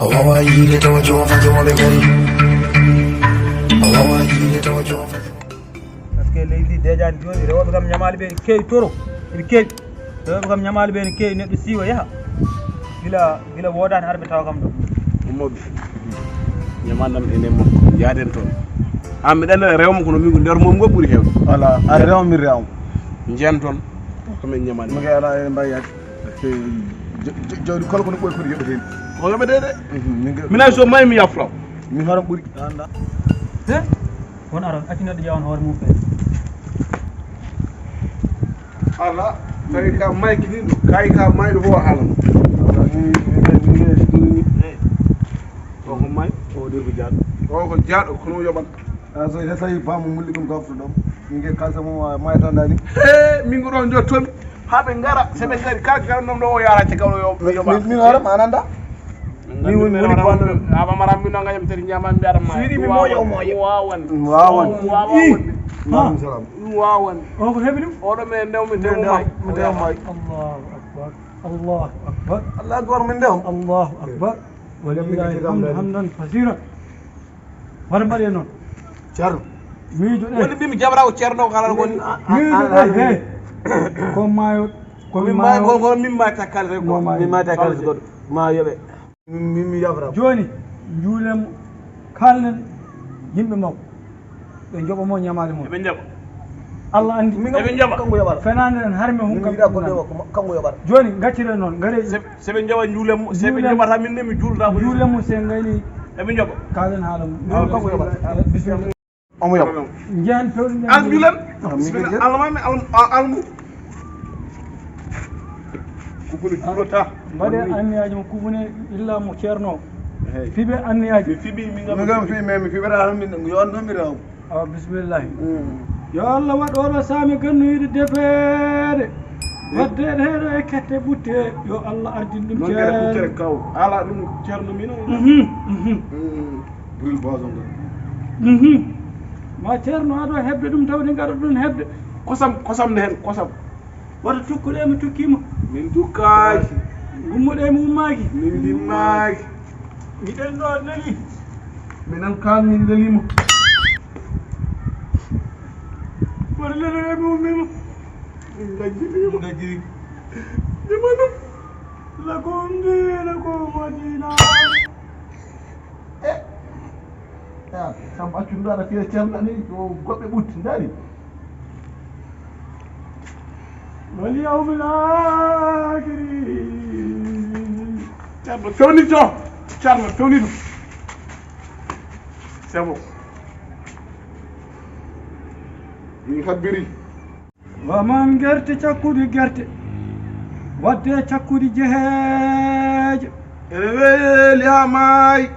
Awawa yile tawajo fa jomale kon. Awawa yile tawajo fa. Paske leydi deja joni rewɓe kam ñamali ɓe keewi toro ɓe keewi rewɓe kam ñamali ɓe ne keewi neɗɗo siiwa yaha gila wodani harɓe tawa kam ɗo ummoɓe ñamandam ene mo yaaden toon an mi ɗanno rewmo kono min ko nder mom go ɓuuri hewde voilà a rewmo mi rewmo jiyan toon komin ñamani mage ala e mbayat jawdi kala kono ɓoy foti yoɓeteni ko yoɓetede minen so mayi mi yaflaw min hono ɓuuri anda he won aron acci neɗɗo ƴewan hoore mum fe ala tawi ka mayki ni ɗo kayi ka mayɗo ho haalano o ko may o de ko jaaɗo o ko jaaɗo kono yoɓat so ene tawi bammo mulli ɗum gafto ɗon min gue kalsa mum maytandani e min ko ɗon jottomi haaɓe gara soɓe gari kala garannom ɗo o yarate kawɗo yoɓa min hoorema an anda min woni aba maram min no gañam tati ñamami mbiyaɗa ma siɗi mi moƴo o moƴo wawan wawan salam wawan o ko heeɓi ɗum oɗo men ndewmi ndewmay mi ndewam may allahu akbar allah akbar min ndewam allahu akbar walillahi alhamdu hamdan kasira waɗa mbaɗe noon ceerno miijo ɗe woni mbimi jaɓra o ceerno ko alano koni miijo ɗe he ko maayo komin may ko min may takkale rek ko min ma takkale goɗɗo ma yoɓe mi yafra joni juulem kalnen yimɓe makko ɓe joɓamo ñamade mum ɓe jaɓa Allah andi eɓe jaɓa kanko yoɓata fenade en harme hum kam yiɗa goɗɗo kanko yoɓata joni gaccire noon gare seɓe jaɓa juulem seɓe jaɓata min ne mi juulata ko juulemu se gayni eɓe jaɓa kalen haala mum kanko yoɓata bisimilla omo yoɓa jehen pewɗi an juulen almami almu kubuni juulota mbaɗe anniyaji mo kubune illa mo ceerno fiɓe anniyaji mi fiɓi min mi gam fi mais mi fiɓata tan min yo on ɗon mi rewmo awa bisimillahi yo Allah waɗ oɗo saami gannoyide defeede waddeɗe heeɗo e kette butte yo Allah ardin ɗum non kede ɓuttere kaw ala ɗum ceerno min bril boison ma ceerno aɗo heɓde ɗum tawde gaɗa ɗum heɓde kosam ne hen kosam wata tukkuɗe mi tukkima min tukkaki gummuɗe mi ummaki min dimmaki miɗen ɗo neli minen kan min lelima wata lelere mi ummima min gajjirima gajjiri dima ɗum lakonde lako madina sam accuɗo aɗa fiya ceerno ni o goɓɓe ɓutti daari واليوم الآخر ceerno fewnito ceerno fewnito c'est bon min habbiri waman gerte cakkude gerte wadde cakkude jeheeje ene weeli ha maayi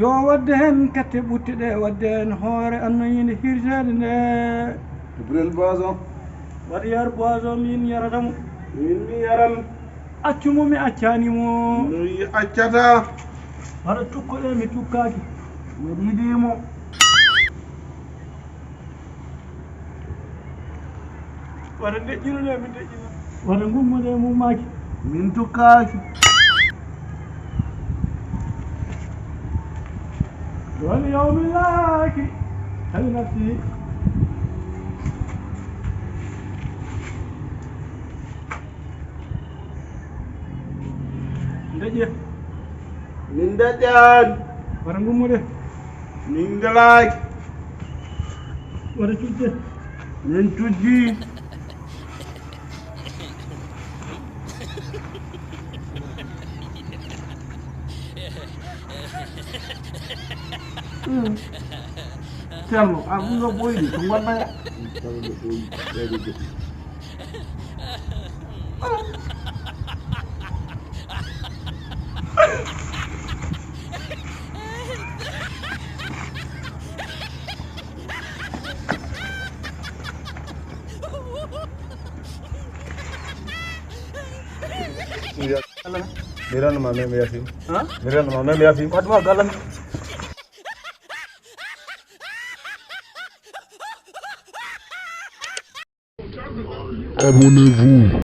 yo wadde hen kette ɓutte ɗe wadde hen hoore annoyinde hirtede nde bril boison waɗa yar boison min yaratamo min mi yaran accumo mi accanimo mi accata waɗa tukkoɗe mi tukkaki mi ɗiɗimo waɗa deƴƴinuɗe mi deƴƴino waɗa gummude mummaki min tukkaki wal yawmillaki tawi nafsi deƴƴe min daƴƴani waɗa gummude min galaki waɗa cujje min tujji ceerno an ɗum ɗo ɓoyni ko gonɗaya mi rannuma même yasim mi rannuma même yasim waɗuma gallam Abonnez-vous.